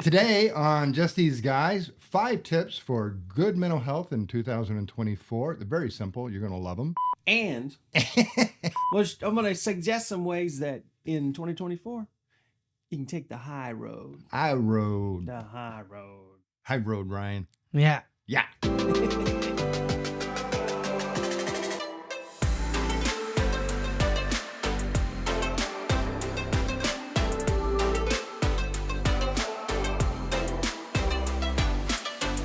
Today on Just These Guys, 5 tips for good mental health in 2024. They're very simple. You're going to love them. And well, I'm going to suggest some ways that in 2024, you can take the high road. High road. The high road. High road, Ryan. Yeah. Yeah.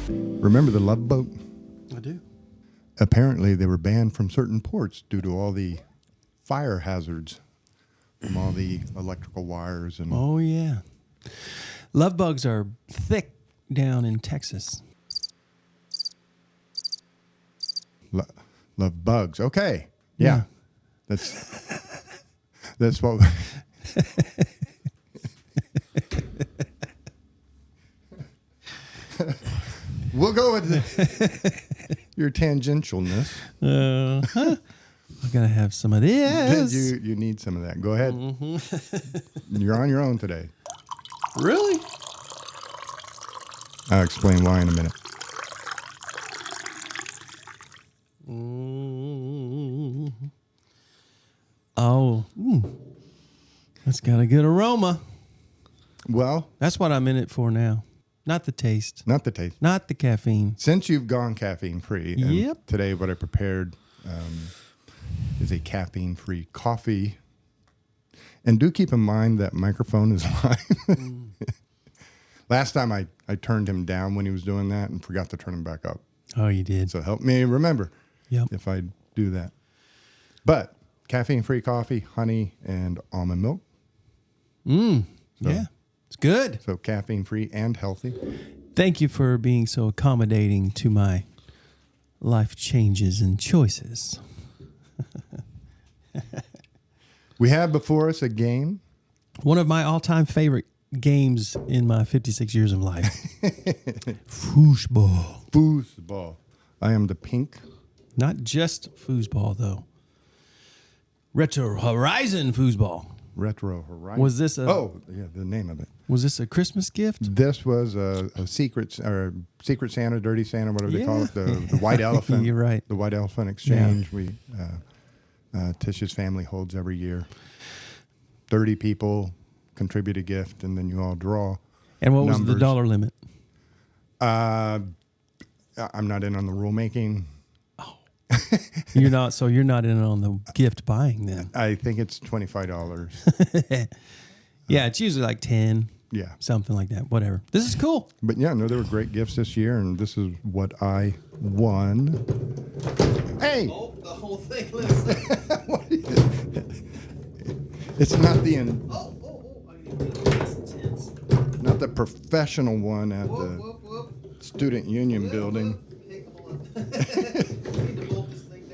Remember the Love Boat? I do. Apparently, they were banned from certain ports due to all the fire hazards from all the electrical wires. And Oh, yeah. Love bugs are thick down in Texas. love bugs. Okay. Yeah. That's what... We'll go with your tangentialness. I'm going to have some of this. You need some of that. Go ahead. Mm-hmm. You're on your own today. Really? I'll explain why in a minute. Oh, that's got a good aroma. Well, That's what I'm in it for now. Not the taste. not the taste. Not the caffeine. Since you've gone caffeine-free, and Yep. today what I prepared is a caffeine-free coffee. And do keep in mind that microphone is live. Last time I turned him down when he was doing that and forgot to turn him back up. Oh, you did. So help me remember Yep. if I do that. But caffeine-free coffee, honey, and almond milk. Yeah. It's good. So caffeine-free and healthy. Thank you for being so accommodating to my life changes and choices. We have before us a game. One of my all-time favorite games in my 56 years of life. Foosball. Foosball. I am the pink. Not just foosball, though. Retro Horizon foosball. Retro Horizon. Was this a the name of it. Was this a Christmas gift? This was a secret Santa, dirty Santa, whatever they call it. The white elephant. You're right. The white elephant exchange. We Tish's family holds every year. 30 people contribute a gift, and then you all draw. And what numbers. was the dollar limit? I'm not in on the rulemaking. You're not. So you're not in on the gift buying then. I think it's $25. Yeah, it's usually like 10. Yeah. Something like that. Whatever. This is cool. But yeah, no, there were great gifts this year, and this is what I won. Hey! Oh, the whole thing. Listen. What is it? It's not the not the professional one at the student union building. I need to hold this thing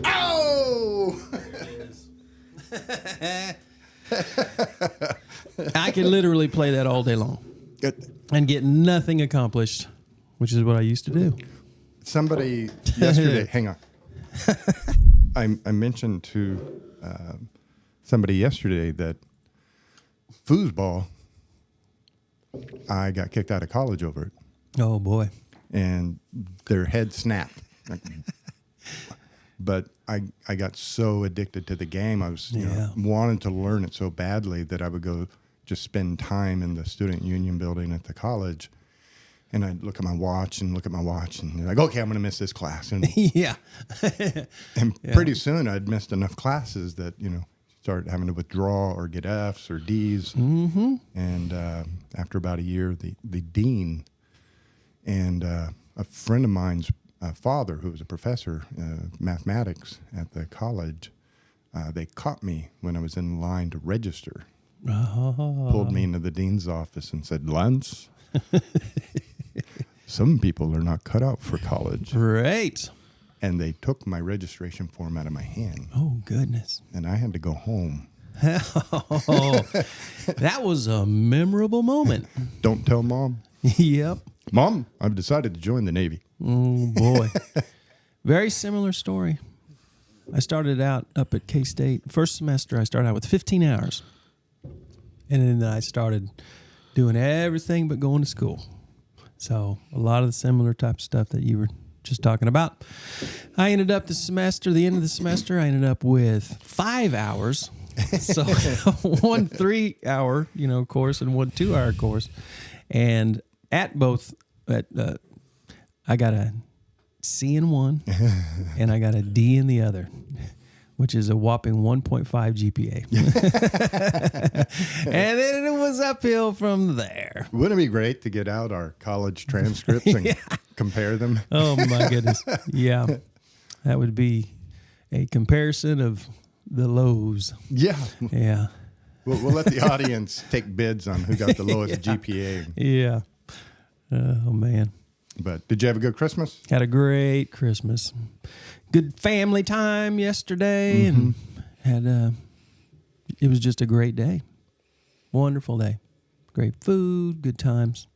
Oh! I could literally play that all day long and get nothing accomplished, which is what I used to do. Somebody yesterday, hang on. I mentioned to somebody yesterday that foosball, I got kicked out of college over it. Oh, boy. And their head snapped. But I got so addicted to the game. I was wanting to learn it so badly that I would go just spend time in the student union building at the college. And I'd look at my watch and like, okay, I'm going to miss this class. And, Yeah. and pretty soon I'd missed enough classes that, started having to withdraw or get Fs or Ds. Mm-hmm. And after about a year, the dean and a friend of mine's father, who was a professor of mathematics at the college, they caught me when I was in line to register. Oh. Pulled me into the dean's office and said, Lance, some people are not cut out for college. Great. And they took my registration form out of my hand. Oh, goodness. And I had to go home. Oh, that was a memorable moment. Don't tell Mom. Yep. Mom, I've decided to join the Navy. Oh, boy. Very similar story. I started out up at K-State. First semester, I started out with 15 hours. And then I started doing everything but going to school. So a lot of the similar type of stuff that you were just talking about. I ended up the end of the semester, I ended up with 5 hours. So 1 3-hour, course and 1 2-hour course. And at both, I got a C in one and I got a D in the other, which is a whopping 1.5 GPA. And then it was uphill from there. Wouldn't it be great to get out our college transcripts and compare them? Oh, my goodness. Yeah. That would be a comparison of the lows. Yeah. Yeah. We'll let the audience take bids on who got the lowest GPA. Yeah. Oh, man. But did you have a good Christmas? Had a great Christmas. Good family time yesterday, and had it was just a great day. Wonderful day. Great food, good times.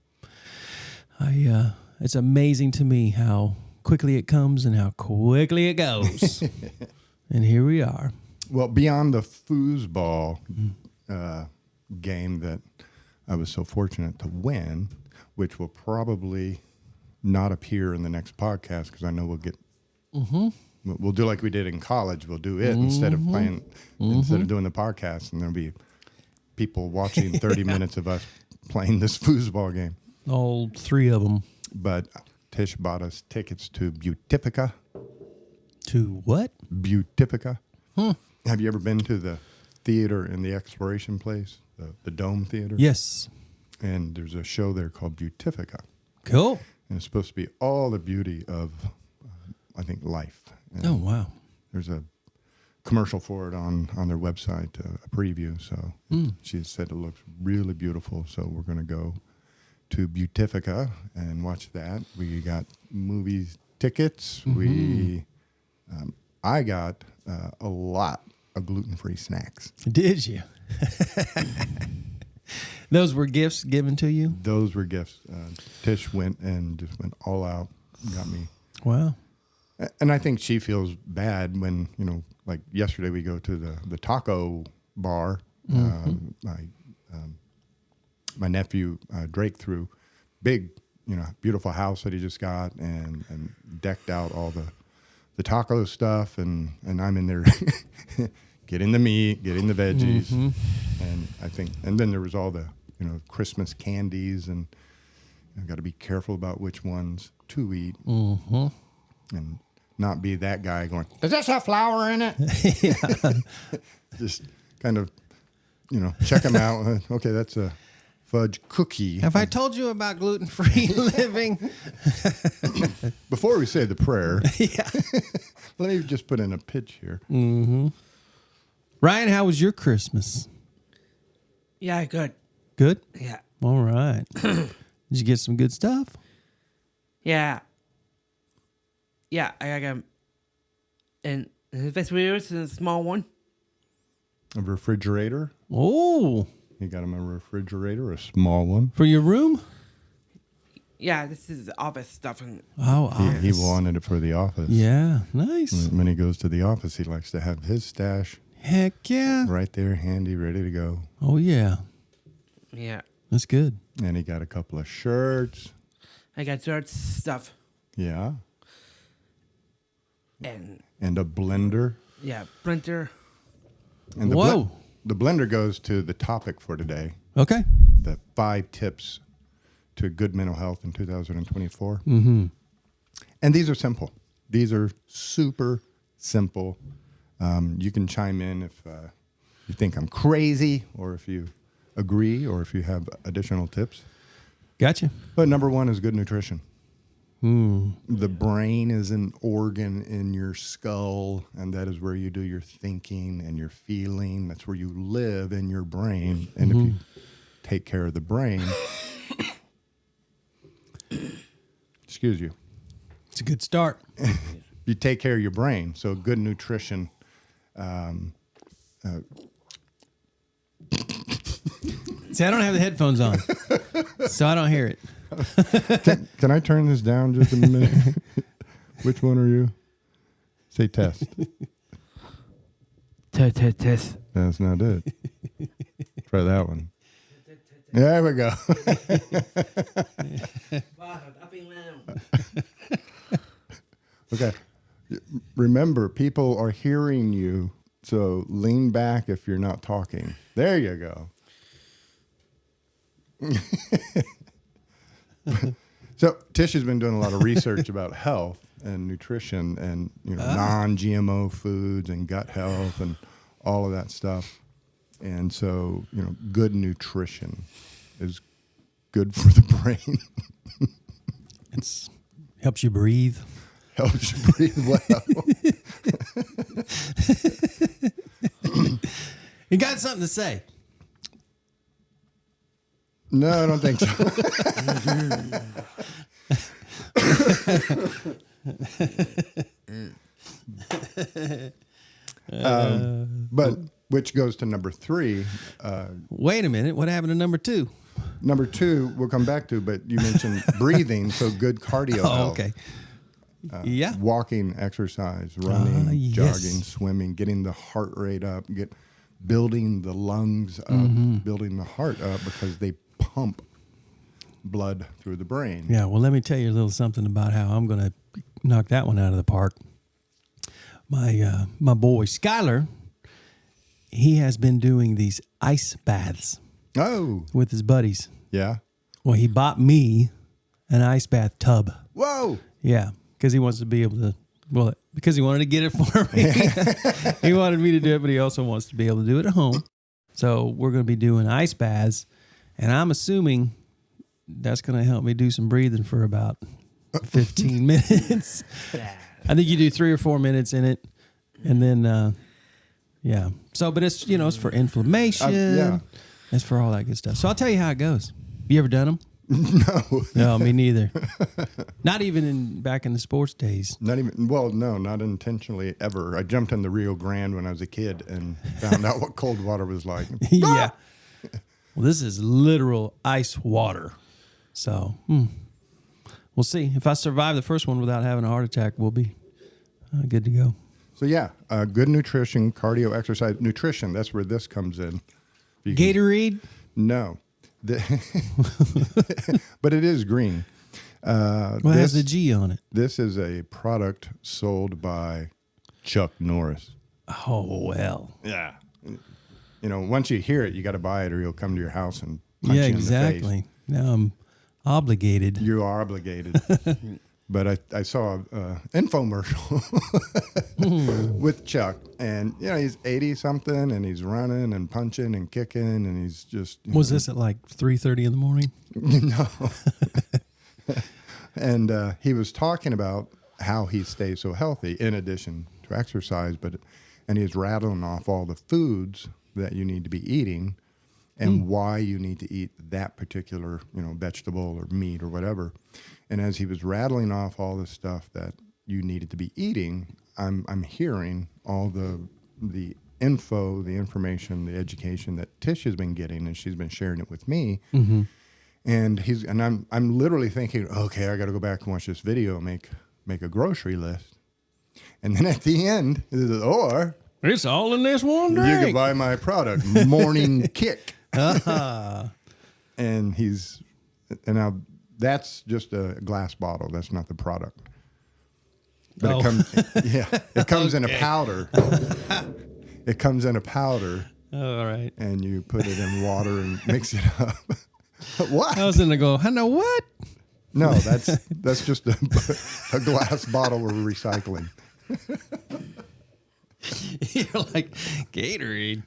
It's amazing to me how quickly it comes and how quickly it goes. And here we are. Well, beyond the foosball game that I was so fortunate to win, which will probably not appear in the next podcast because I know we'll get. We'll do like we did in college. We'll do it instead of doing the podcast, and there'll be people watching 30 minutes of us playing this foosball game. All 3 of them. But Tish bought us tickets to Beautifica. To what? Beautifica. Have you ever been to the theater in the Exploration Place, the Dome Theater? Yes. And there's a show there called Beautifica. Cool. And it's supposed to be all the beauty of, I think, life. And oh, wow. There's a commercial for it on their website, a preview. So she said it looks really beautiful. So we're going to go to Beautifica and watch that. We got movie tickets. I got a lot of gluten-free snacks. Did you? Those were gifts given to you? Those were gifts. Tish went and just went all out, got me. Wow. And I think she feels bad when, like yesterday we go to the taco bar. My nephew, Drake, threw big, beautiful house that he just got and decked out all the taco stuff. And I'm in there getting the meat, getting the veggies. And then there was all the, Christmas candies, and I've got to be careful about which ones to eat. And not be that guy going, does this have flour in it? Just kind of, check them out. Okay, that's a fudge cookie. Have I told you about gluten-free living? Before we say the prayer, let me just put in a pitch here. Ryan, how was your Christmas? Yeah, good. Good? Yeah. All right. Did you get some good stuff? Yeah. Yeah, I got an refrigerator, and a small one. A refrigerator. Oh. You got him a refrigerator, a small one. For your room? Yeah, this is office stuff. Oh, He wanted it for the office. Yeah, nice. When he goes to the office, he likes to have his stash Heck yeah. right there, handy, ready to go. Oh, yeah. Yeah. That's good. And he got a couple of shirts. I got shirts, stuff. Yeah. And a blender. Yeah, printer. And Whoa. The blender goes to the topic for today. Okay. The 5 tips to good mental health in 2024. Mm-hmm. And these are simple. These are super simple. You can chime in if you think I'm crazy, or if you agree, or if you have additional tips. Gotcha. But number 1 is good nutrition. Mm. The brain is an organ in your skull, and that is where you do your thinking and your feeling. That's where you live, in your brain. And if you take care of the brain, excuse you. It's a good start. You take care of your brain. So good nutrition. See, I don't have the headphones on, so I don't hear it. Can I turn this down just a minute? Which one are you? Say test. Test. That's not it. Try that one. There we go. Okay. Remember, people are hearing you, so lean back if you're not talking. There you go. So Tish has been doing a lot of research about health and nutrition and non-GMO foods and gut health and all of that stuff. And so, good nutrition is good for the brain. It helps you breathe. Helps you breathe well. You got something to say? No, I don't think so. But which goes to number 3. Wait a minute. What happened to number 2? Number 2, we'll come back to, but you mentioned breathing, so good cardio health. Okay. Yeah. Walking, exercise, running, yes. jogging, swimming, getting the heart rate up, building the lungs up, building the heart up because they pump blood through the brain. Yeah. Well, let me tell you a little something about how I'm going to knock that one out of the park. My boy Skyler, he has been doing these ice baths. Oh, with his buddies. yeah. Well, he bought me an ice bath tub. Whoa. Yeah, because he wants to be able to. Well, because he wanted to get it for me. He wanted me to do it, but he also wants to be able to do it at home. So we're going to be doing ice baths, and I'm assuming that's going to help me do some breathing for about 15 minutes. I think you do 3 or 4 minutes in it, and then, yeah. So, but it's it's for inflammation. Yeah. It's for all that good stuff. So I'll tell you how it goes. You ever done them? No. No, me neither. Not even back in the sports days. Not intentionally ever. I jumped in the Rio Grande when I was a kid and found out what cold water was like. Yeah. Well, this is literal ice water. So we'll see. If I survive the first one without having a heart attack, we'll be good to go. So yeah, good nutrition, cardio, exercise, nutrition. That's where this comes in. Gatorade? No. But it is green. Well, it has the G on it. This is a product sold by Chuck Norris. Oh, well. Yeah. Once you hear it, you got to buy it or he'll come to your house and punch Yeah, you in the face. exactly. Now I'm obligated. You are obligated. But I saw an infomercial with Chuck, and he's 80-something, and he's running and punching and kicking, and he's just... Was this at like 3:30 in the morning? No. And he was talking about how he stays so healthy in addition to exercise, and he's rattling off all the foods that you need to be eating and why you need to eat that particular, vegetable or meat or whatever. And as he was rattling off all the stuff that you needed to be eating, I'm hearing all the info, the information, the education that Tish has been getting, and she's been sharing it with me. Mm-hmm. And I'm literally thinking, okay, I got to go back and watch this video, make a grocery list, and then at the end, or it's all in this one drink. You can buy my product, Morning Kick. And now that's just a glass bottle. That's not the product. But it comes in a powder. It comes in a powder. Oh, all right. And you put it in water and mix it up. What? I was going to go, I know what? No, that's just a glass bottle we're recycling. You're like, Gatorade.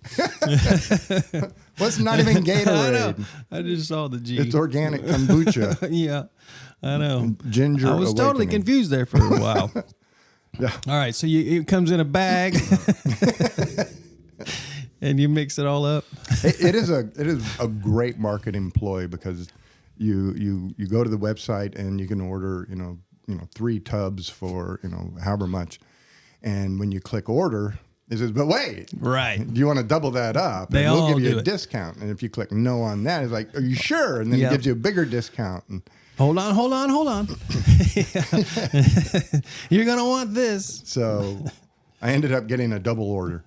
Well, it's not even Gatorade. I know. I just saw the G. It's organic kombucha. Yeah, I know. Ginger I was totally awakening. confused there for a while. Yeah. All right, so it comes in a bag, and you mix it all up. It is a great marketing ploy because you go to the website and you can order 3 tubs for however much. And when you click order, It says, but wait, Right. do you want to double that up? They and we'll all give you do a it. discount. And if you click no on that, it's like, are you sure? And then Yep. it gives you a bigger discount. And Hold on. You're going to want this. so I ended up getting a double order.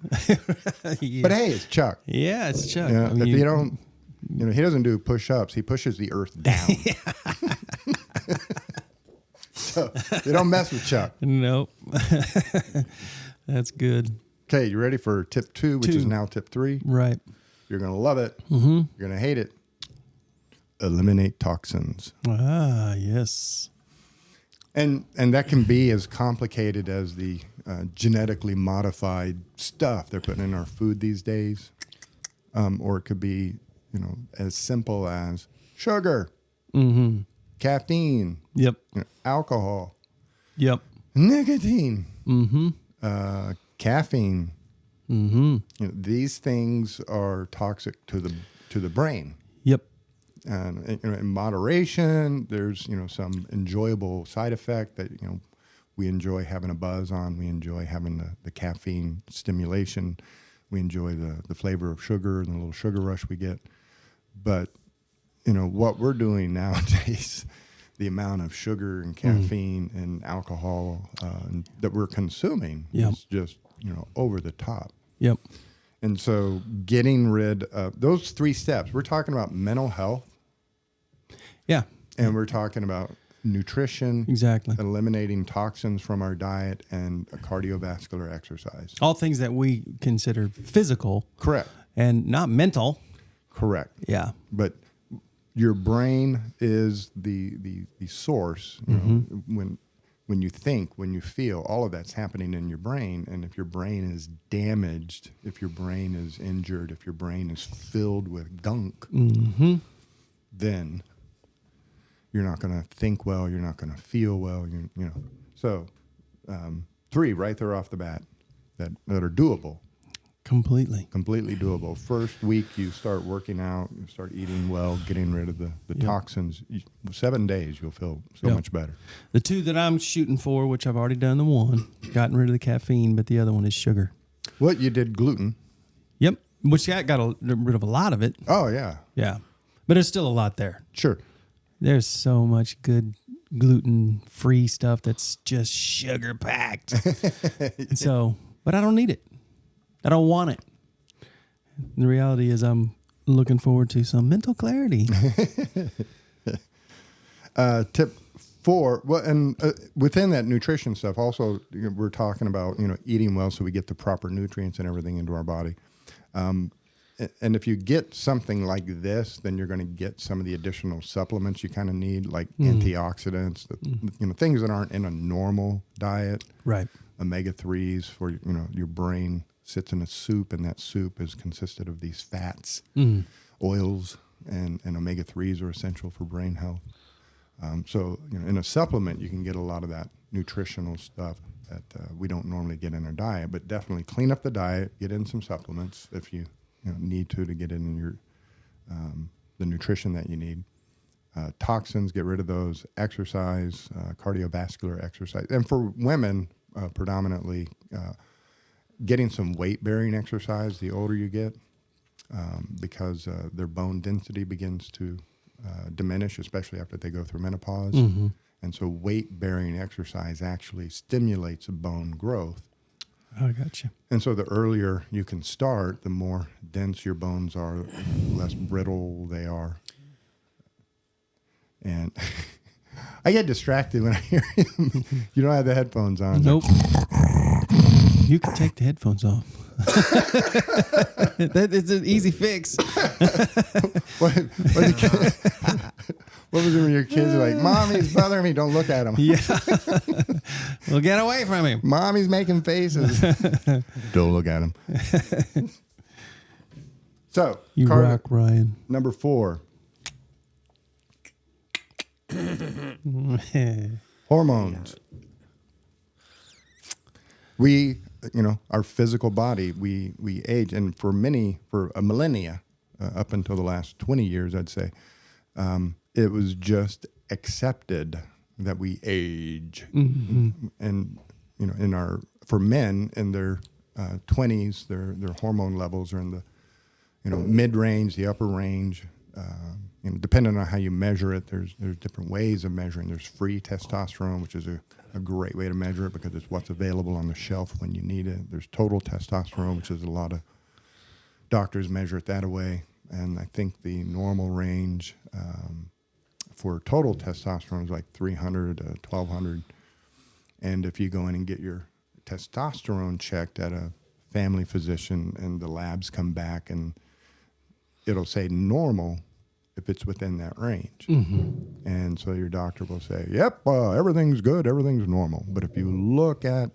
Yeah. But hey, it's Chuck. Yeah, it's Chuck. Yeah, I mean, if you don't, he doesn't do push-ups. He pushes the earth down. So you don't mess with Chuck. Nope. That's good. Okay, you ready for tip 2, which is 2. now tip 3? Right. You're going to love it. You're going to hate it. Eliminate toxins. Ah, yes. And that can be as complicated as the genetically modified stuff they're putting in our food these days. Or it could be, as simple as sugar, caffeine, Yep. alcohol, Yep. nicotine, caffeine. These things are toxic to the brain. Yep. And in moderation, there's some enjoyable side effect that we enjoy having a buzz on. We enjoy having the caffeine stimulation. We enjoy the flavor of sugar and the little sugar rush we get. But what we're doing nowadays, the amount of sugar and caffeine and alcohol that we're consuming is just over the top. Yep. And so getting rid of those 3 steps, we're talking about mental health. Yeah. And we're talking about nutrition, Exactly. eliminating toxins from our diet, and a cardiovascular exercise. All things that we consider physical Correct. and not mental. Correct. Yeah. But your brain is the source. When you think, when you feel, all of that's happening in your brain. And if your brain is damaged, if your brain is injured, if your brain is filled with gunk, then you're not going to think well. You're not going to feel well. So 3 right there off the bat that are doable. Completely. Completely doable. First week, you start working out, you start eating well, getting rid of the toxins. 7 days, you'll feel so much better. The 2 that I'm shooting for, which I've already done the 1, gotten rid of the caffeine, but the other one is sugar. What you did gluten? Yep. Which I got rid of a lot of it. Oh yeah, Yeah. But there's still a lot there. sure. There's so much good gluten-free stuff that's just sugar-packed. So, but I don't need it. I don't want it. The reality is I'm looking forward to some mental clarity. Tip 4. Well, and within that nutrition stuff, also we're talking about eating well so we get the proper nutrients and everything into our body. And if you get something like this, then you're going to get some of the additional supplements you kind of need, like antioxidants, things that aren't in a normal diet. Right. Omega-3s for your brain sits in a soup, and that soup is consisted of these fats, oils, and omega-3s are essential for brain health. So in a supplement, you can get a lot of that nutritional stuff that we don't normally get in our diet. But definitely clean up the diet, get in some supplements if you need to get in your the nutrition that you need. Toxins, get rid of those. Exercise, cardiovascular exercise, and for women, predominantly getting some weight-bearing exercise the older you get, because their bone density begins to diminish, especially after they go through menopause. And so weight-bearing exercise actually stimulates bone growth. Oh, I got you. And so the earlier you can start, the more dense your bones are, the less brittle they are. And I get distracted when I hear him. You don't have the headphones on. Nope. You can take the headphones off. That is an easy fix. What was it when your kids were like, Mommy's bothering me, don't look at him. Yeah. Well, get away from him. Mommy's making faces. Don't look at him. So, You Carter, rock, Ryan. number 4. Hormones. We, our physical body, we age. And for a millennia, up until the last 20 years, I'd say, it was just accepted that we age. And, for men in their 20s, their hormone levels are in the mid range, the upper range. Depending on how you measure it, there's different ways of measuring. There's free testosterone, which is a great way to measure it because it's what's available on the shelf when you need it. There's total testosterone, which is a lot of doctors measure it that way. And I think the normal range for total testosterone is like 300 to 1200. And if you go in and get your testosterone checked at a family physician and the labs come back and it'll say normal if it's within that range. Mm-hmm. And so your doctor will say, yep, everything's good, everything's normal. But if you look at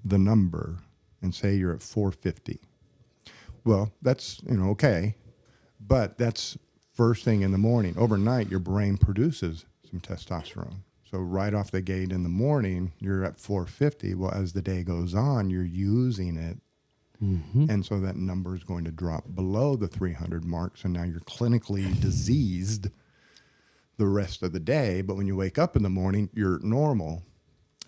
the number and say you're at 450, well, that's, okay. But that's first thing in the morning. Overnight, your brain produces some testosterone. So right off the gate in the morning, you're at 450. Well, as the day goes on, you're using it. Mm-hmm. And so that number is going to drop below the 300 mark. So now you're clinically diseased the rest of the day. But when you wake up in the morning, you're normal.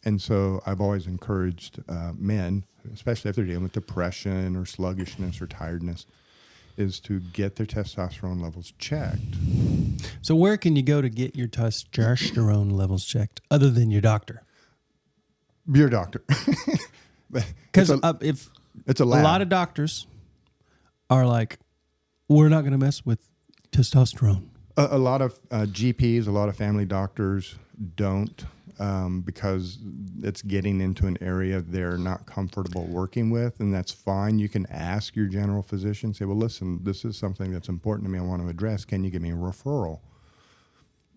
And so I've always encouraged men, especially if they're dealing with depression or sluggishness or tiredness, is to get their testosterone levels checked. So where can you go to get your testosterone levels checked other than your doctor? Your doctor. Because if it's a lab. A lot of doctors are like, we're not going to mess with testosterone. A lot of GPs, a lot of family doctors don't because it's getting into an area they're not comfortable working with, and that's fine. You can ask your general physician, say, well, listen, this is something that's important to me I want to address. Can you give me a referral?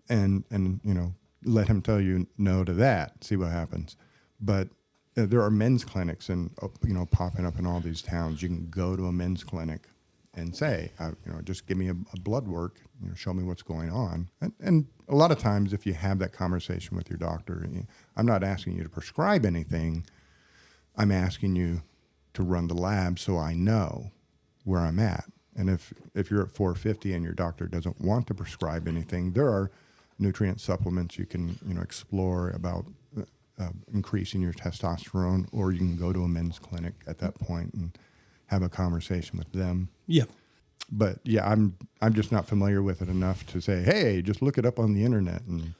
And let him tell you no to that, see what happens. But there are men's clinics and popping up in all these towns. You can go to a men's clinic and say, just give me a blood work, show me what's going on. And a lot of times if you have that conversation with your doctor, I'm not asking you to prescribe anything. I'm asking you to run the lab so I know where I'm at. And if you're at 450 and your doctor doesn't want to prescribe anything, there are nutrient supplements you can explore about increasing your testosterone, or you can go to a men's clinic at that point and have a conversation with them. Yeah. But yeah, I'm just not familiar with it enough to say, hey, just look it up on the internet and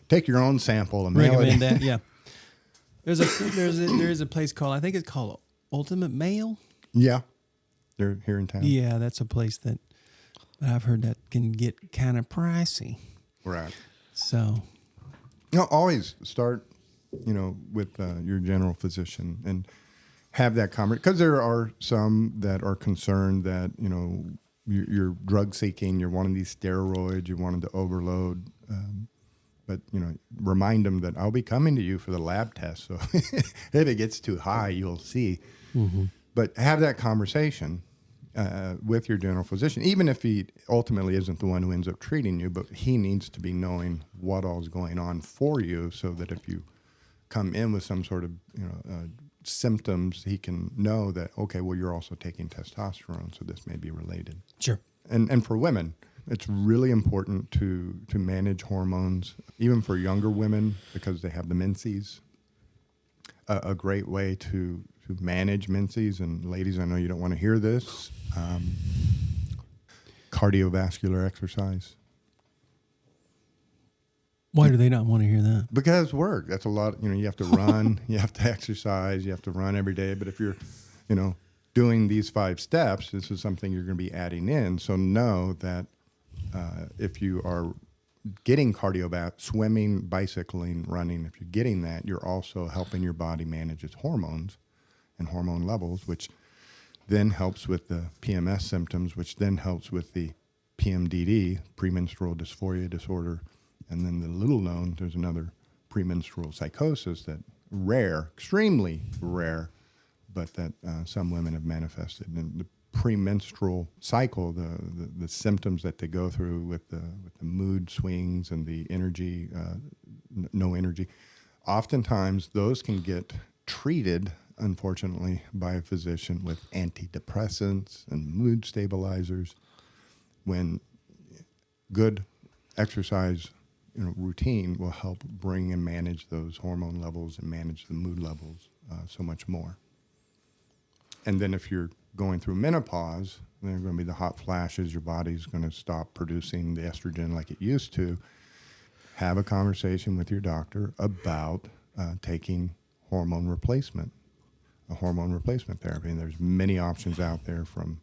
take your own sample and mail recommend it. that. Yeah. There is a place called, I think it's called Ultimate Mail. Yeah. They're here in town. Yeah, that's a place that I've heard that can get kind of pricey. Right. So always start, with your general physician and have that conversation, because there are some that are concerned that, you're drug seeking, you're wanting these steroids, you're wanting to overload. But, remind them that I'll be coming to you for the lab test. So if it gets too high, you'll see. Mm-hmm. But have that conversation with your general physician, even if he ultimately isn't the one who ends up treating you, but he needs to be knowing what all is going on for you so that if you come in with some sort of, symptoms, he can know that, okay, well, you're also taking testosterone, so this may be related. Sure. And for women, it's really important to manage hormones, even for younger women, because they have the menses. A great way to manage menses, and ladies, I know you don't want to hear this, cardiovascular exercise. Why do they not want to hear that? Because work. That's a lot. You have to run, you have to exercise, you have to run every day. But if you're, doing these 5 steps, this is something you're going to be adding in. So know that if you are getting swimming, bicycling, running, if you're getting that, you're also helping your body manage its hormones and hormone levels, which then helps with the PMS symptoms, which then helps with the PMDD, premenstrual dysphoria disorder. And then the little known, there's another premenstrual psychosis that rare, extremely rare, but that some women have manifested. And the premenstrual cycle, the symptoms that they go through with the mood swings and the energy, no energy, oftentimes those can get treated, unfortunately, by a physician with antidepressants and mood stabilizers, when good exercise routine will help bring and manage those hormone levels and manage the mood levels so much more. And then if you're going through menopause, there are going to be the hot flashes. Your body's going to stop producing the estrogen like it used to. Have a conversation with your doctor about taking hormone replacement, a hormone replacement therapy. And there's many options out there, from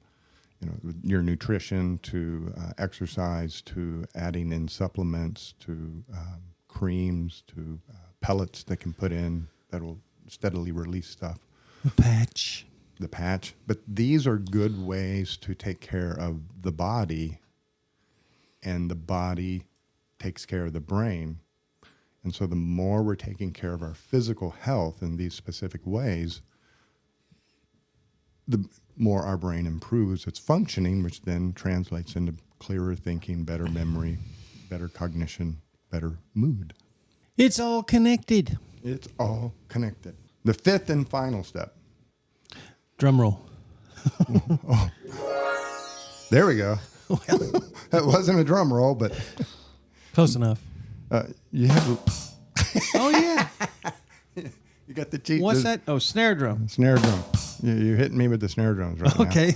your nutrition to exercise to adding in supplements to creams to pellets that can put in that will steadily release stuff. The patch. But these are good ways to take care of the body, and the body takes care of the brain. And so the more we're taking care of our physical health in these specific ways, the more our brain improves its functioning, which then translates into clearer thinking, better memory, better cognition, better mood. It's all connected. It's all connected. The fifth and final step. Drum roll. There we go. That wasn't a drum roll, but Close enough. you have. Oh, yeah. You got the cheat. What's that? Oh, snare drum. Snare drum. You're hitting me with the snare drums right Okay.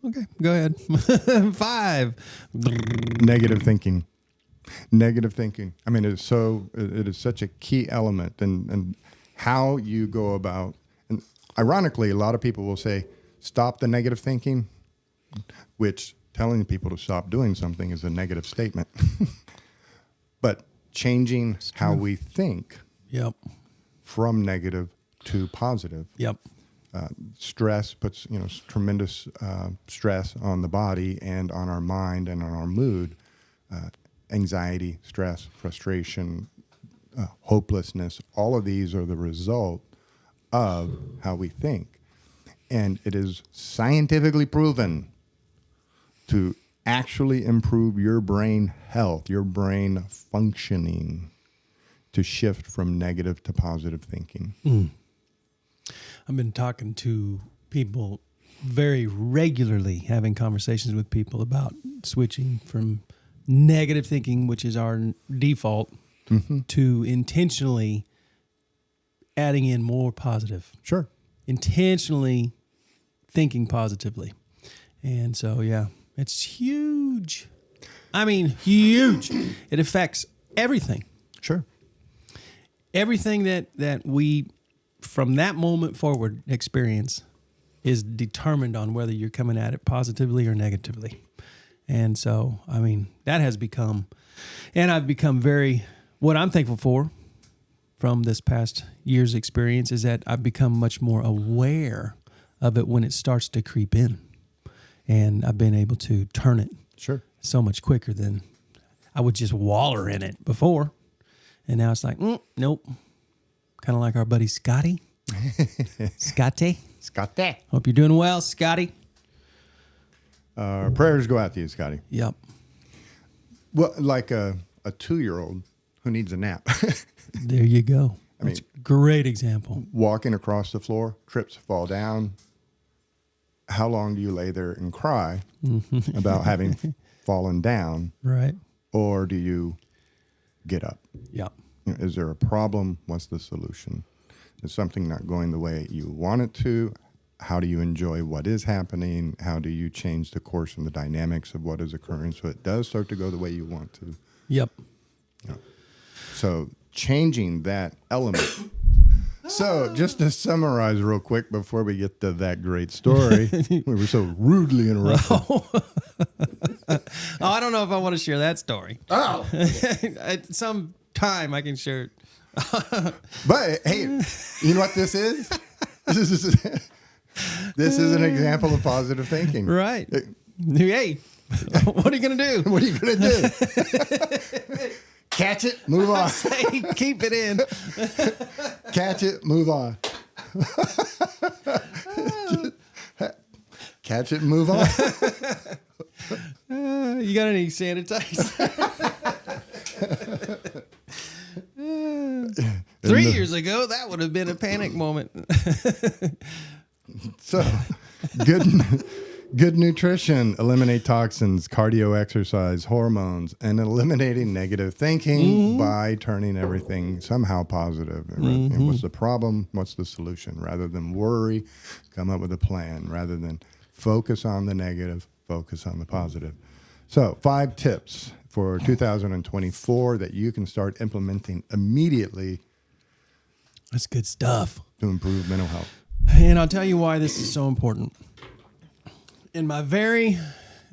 Okay, go ahead. 5. Negative thinking. Negative thinking. I mean, it is such a key element, and how you go about. And ironically, a lot of people will say, "Stop the negative thinking," which telling people to stop doing something is a negative statement. But changing how we think Yep. from negative to positive. Yep. Stress puts tremendous stress on the body and on our mind and on our mood. Anxiety, stress, frustration, hopelessness, all of these are the result of how we think. And it is scientifically proven to actually improve your brain health, your brain functioning, to shift from negative to positive thinking. I've been talking to people very regularly, having conversations with people about switching from negative thinking, which is our default, to intentionally adding in more positive. Sure. Intentionally thinking positively. And so, yeah, it's huge. I mean, huge. It affects everything. Sure. Everything that we, from that moment forward, experience is determined on whether you're coming at it positively or negatively. And so, I mean, that has become, and I've become what I'm thankful for from this past year's experience is that I've become much more aware of it when it starts to creep in. And I've been able to turn it Sure. so much quicker than I would just waller in it before. And now it's like, nope. Kind of like our buddy Scotty. Scotty. Hope you're doing well, Scotty. Prayers go out to you, Scotty. Yep. Well, like a 2-year-old who needs a nap. There you go. I mean, That's a great example. walking across the floor, trips, fall down. How long do you lay there and cry about having fallen down? Right. Or do you get up? Yep. Is there a problem? What's the solution? Is something not going the way you want it to? How do you enjoy what is happening? How do you change the course and the dynamics of what is occurring so it does start to go the way you want to? Yep. So changing that element. So just to summarize real quick before we get to that great story, we were so rudely interrupted. I don't know if I want to share that story. Oh. At some time I can share it. But hey, you know what this is? This is an example of positive thinking. Right. Hey, what are you going to do? What are you going to do? Catch it, move on. Say, keep it in. Catch it, move on. Catch it, move on. You got any sanitizer? 3 years ago, that would have been a panic moment. So, Good nutrition, eliminate toxins, cardio exercise, hormones, and eliminating negative thinking by turning everything somehow positive. And what's the problem? What's the solution? Rather than worry, come up with a plan. Rather than focus on the negative, focus on the positive. So 5 tips for 2024 that you can start implementing immediately. That's good stuff. To improve mental health. And I'll tell you why this is so important. In my very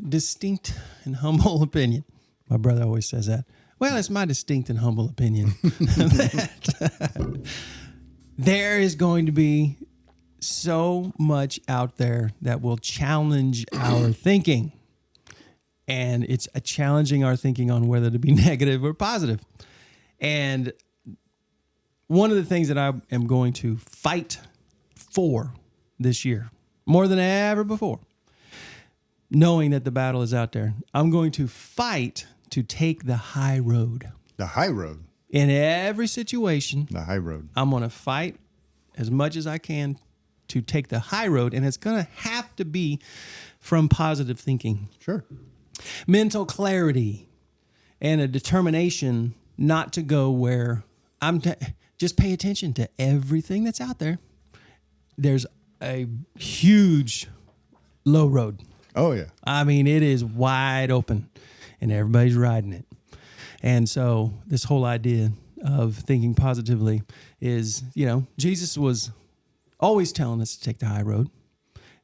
distinct and humble opinion, my brother always says that. Well, it's my distinct and humble opinion that there is going to be so much out there that will challenge our thinking. And it's challenging our thinking on whether to be negative or positive. And one of the things that I am going to fight for this year, more than ever before, knowing that the battle is out there, I'm going to fight to take the high road. The high road. In every situation, The high road. I'm going to fight as much as I can to take the high road, and it's going to have to be from positive thinking. Sure. Mental clarity and a determination not to go where just pay attention to everything that's out there. There's a huge low road. Oh, yeah. I mean, it is wide open and everybody's riding it. And so this whole idea of thinking positively is, Jesus was always telling us to take the high road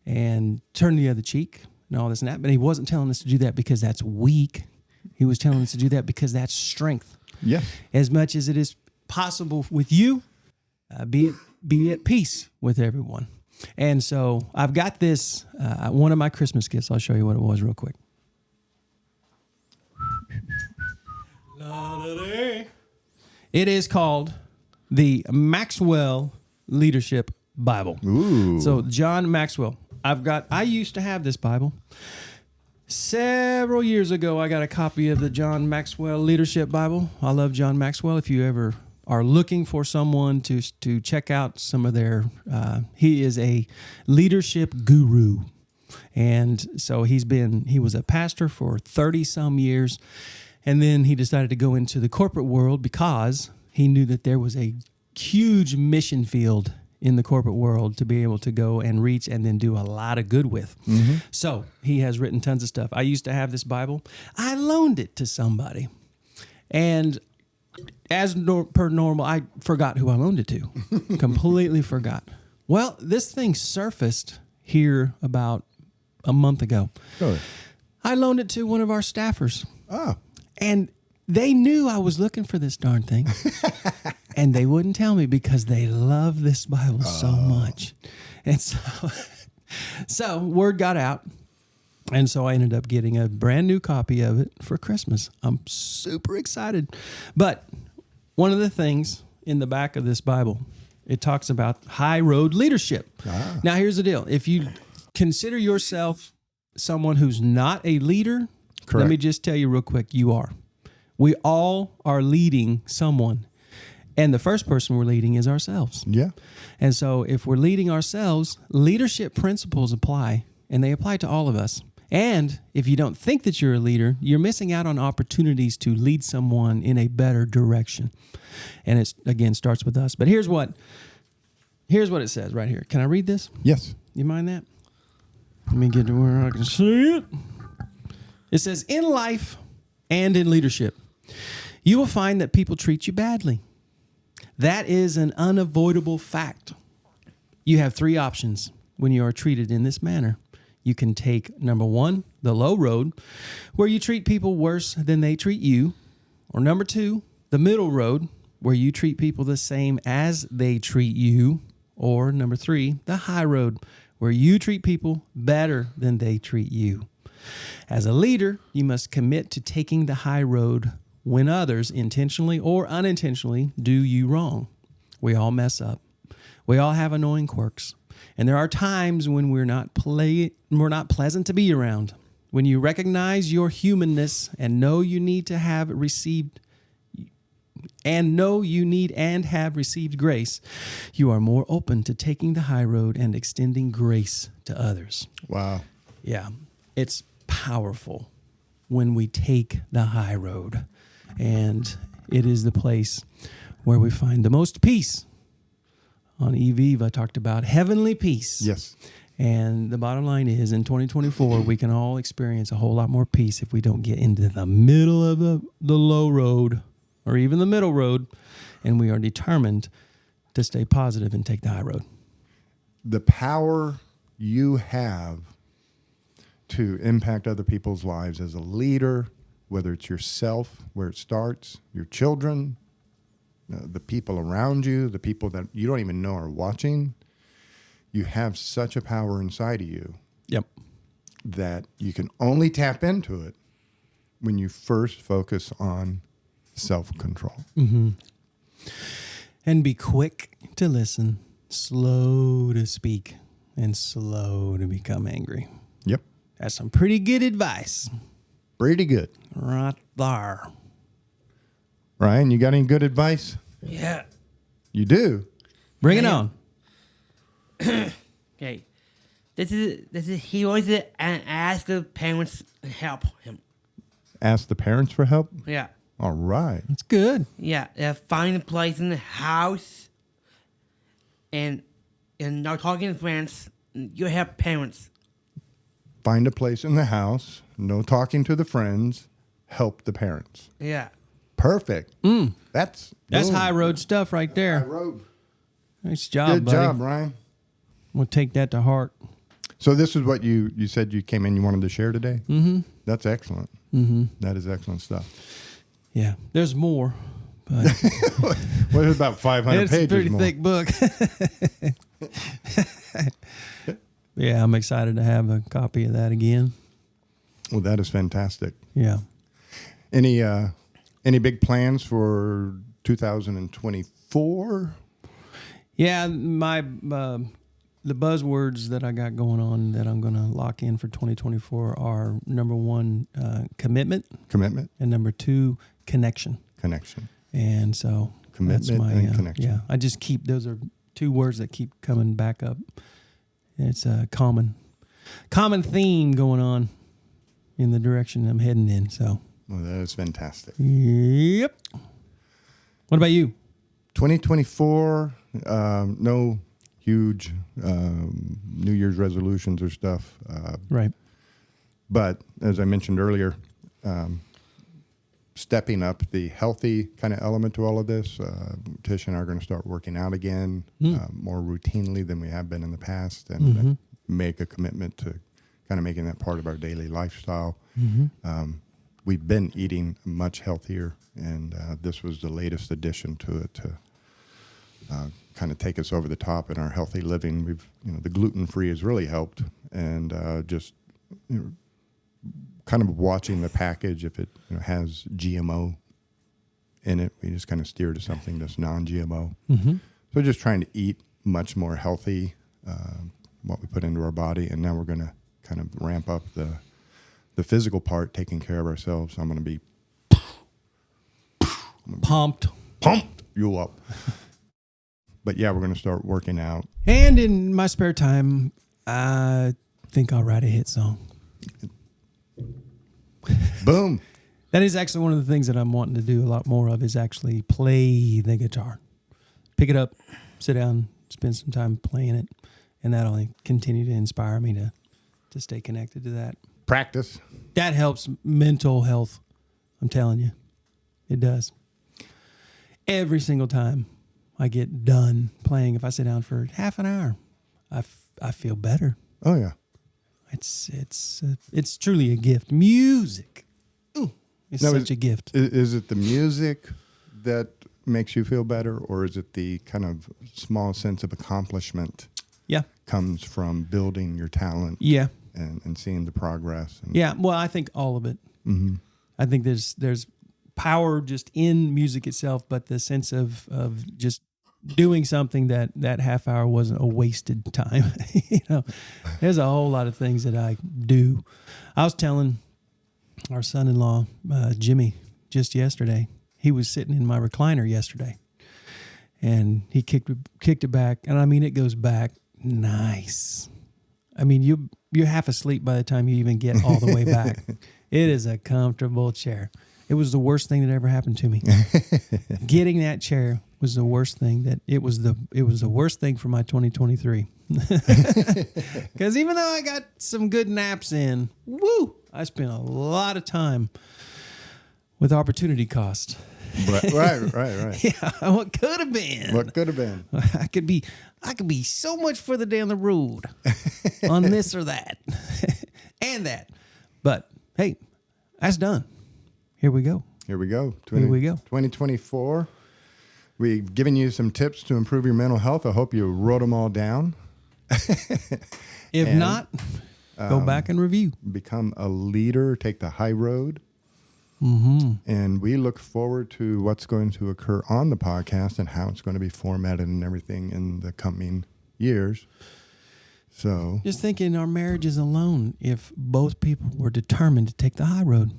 and turn the other cheek and all this and that. But he wasn't telling us to do that because that's weak. He was telling us to do that because that's strength. Yeah. As much as it is possible with you, be at peace with everyone. And so I've got this, one of my Christmas gifts. I'll show you what it was real quick. It is called the Maxwell Leadership Bible. Ooh. So John Maxwell. I used to have this Bible. Several years ago, I got a copy of the John Maxwell Leadership Bible. I love John Maxwell. If you ever are looking for someone to check out some of their, he is a leadership guru. And so he was a pastor for 30 some years. And then he decided to go into the corporate world because he knew that there was a huge mission field in the corporate world to be able to go and reach and then do a lot of good with. Mm-hmm. So he has written tons of stuff. I used to have this Bible. I loaned it to somebody. And as per normal, I forgot who I loaned it to. Completely forgot. Well, this thing surfaced here about a month ago. Really? I loaned it to one of our staffers. Oh. And they knew I was looking for this darn thing. And they wouldn't tell me because they love this Bible so much. And so word got out. And so I ended up getting a brand new copy of it for Christmas. I'm super excited. But one of the things in the back of this Bible, it talks about high road leadership. Ah. Now, here's the deal. If you consider yourself someone who's not a leader, correct, let me just tell you real quick, you are. We all are leading someone. And the first person we're leading is ourselves. Yeah. And so if we're leading ourselves, leadership principles apply, and they apply to all of us. And if you don't think that you're a leader, you're missing out on opportunities to lead someone in a better direction. And it, again, starts with us. But here's what it says right here. Can I read this? Yes. You mind that? Let me get to where I can see it. It says, in life and in leadership, you will find that people treat you badly. That is an unavoidable fact. You have 3 options when you are treated in this manner. You can take, number 1, the low road, where you treat people worse than they treat you. Or number 2, the middle road, where you treat people the same as they treat you. Or number 3, the high road, where you treat people better than they treat you. As a leader, you must commit to taking the high road when others, intentionally or unintentionally, do you wrong. We all mess up. We all have annoying quirks. And there are times when we're not pleasant to be around. When you recognize your humanness and know you need and have received grace, you are more open to taking the high road and extending grace to others. Wow. Yeah, it's powerful when we take the high road, and it is the place where we find the most peace. On Eve, I talked about heavenly peace. Yes. And the bottom line is, in 2024, we can all experience a whole lot more peace if we don't get into the middle of the low road or even the middle road, and we are determined to stay positive and take the high road. The power you have to impact other people's lives as a leader, whether it's yourself, where it starts, your children, the people around you, the people that you don't even know are watching, you have such a power inside of you. Yep. That you can only tap into it when you first focus on self-control. Mm-hmm. And be quick to listen, slow to speak, and slow to become angry. Yep. That's some pretty good advice. Pretty good. Right there. Ryan, you got any good advice? Yeah. You do? Bring it on. Okay. This is he wants to ask the parents to help him. Ask the parents for help? Yeah. All right. That's good. Yeah. Find a place in the house and not talking to friends. You have parents. Find a place in the house, no talking to the friends, help the parents. Yeah. Perfect. That's boom. high road stuff right High there. road. Nice job, Good buddy. job, Ryan. We'll take that to heart. So this is what you said you came in, you wanted to share today? Mm-hmm. That's excellent. Mm-hmm. That is excellent stuff. Yeah. There's more. But What is about 500 it's a pages pretty more? thick book. Yeah, I'm excited to have a copy of that again. Well, that is fantastic. Yeah. Any big plans for 2024? Yeah, my the buzzwords that I got going on that I'm going to lock in for 2024 are number one, commitment, Commitment, and number two, connection. connection. And so Commitment that's my and connection. Yeah, I just keep those are two words that keep coming back up. It's a common theme going on in the direction I'm heading in. So, Well, that is fantastic. yep. What about you? 2024, no huge New Year's resolutions or stuff. Right. But as I mentioned earlier, stepping up the healthy kind of element to all of this. Tish and I are going to start working out again more routinely than we have been in the past, and make a commitment to kind of making that part of our daily lifestyle. We've been eating much healthier, and this was the latest addition to it to kind of take us over the top in our healthy living. We've, the gluten-free has really helped, and just kind of watching the package. If it has GMO in it, we just kind of steer to something that's non-GMO. So just trying to eat much more healthy, what we put into our body, and now we're going to kind of ramp up the physical part, taking care of ourselves. I'm going to be Pumped. pumped you up. But yeah, we're going to start working out. And in my spare time, I think I'll write a hit song. Boom. That is actually one of the things that I'm wanting to do a lot more of, is actually play the guitar. Pick it up, sit down, spend some time playing it, and that'll continue to inspire me to stay connected to that. Practice. That helps mental health. I'm telling you, it does. Every single time I get done playing, if I sit down for half an hour, I feel better. Oh, yeah. It's truly a gift. Music, it's Now, such a gift. Is it the music that makes you feel better, or is it the kind of small sense of accomplishment Yeah, comes from building your talent yeah, and seeing the progress? And, yeah. Well, I think all of it. Mm-hmm. I think there's power just in music itself, but the sense of just doing something that half hour wasn't a wasted time. There's a whole lot of things that I do. I was telling our son-in-law, Jimmy, just yesterday, he was sitting in my recliner yesterday, and he kicked it back. And I mean, it goes back nice. I mean, you're half asleep by the time you even get all the way back. It is a comfortable chair. It was the worst thing that ever happened to me. Getting that chair was the worst thing. It was the worst thing for my 2023. Because even though I got some good naps in, I spent a lot of time with opportunity cost. Right. Yeah, what could have been? What could have been? I could be so much further down the road on this or that and that. But hey, that's done. Here we go. Here we go. 2024. We've given you some tips to improve your mental health. I hope you wrote them all down. If not, go back and review. Become a leader. Take the high road. Mm-hmm. And we look forward to what's going to occur on the podcast and how it's going to be formatted and everything in the coming years. So just think in our marriages alone, if both people were determined to take the high road,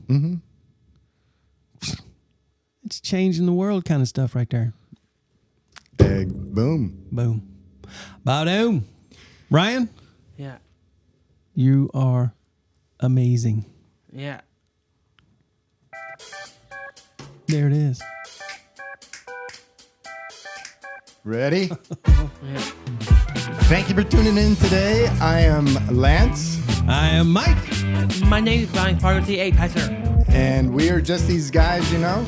it's changing the world kind of stuff right there. Egg, boom. Boom. Ba-doom. Ryan? Yeah. You are amazing. Yeah. There it is. Ready? Yeah. Thank you for tuning in today. I am Lance. I am Mike. My name is Brian Party, a passer. And we are just these guys, you know.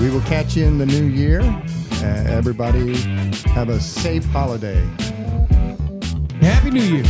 We will catch you in the new year. Everybody have a safe holiday. Happy New Year.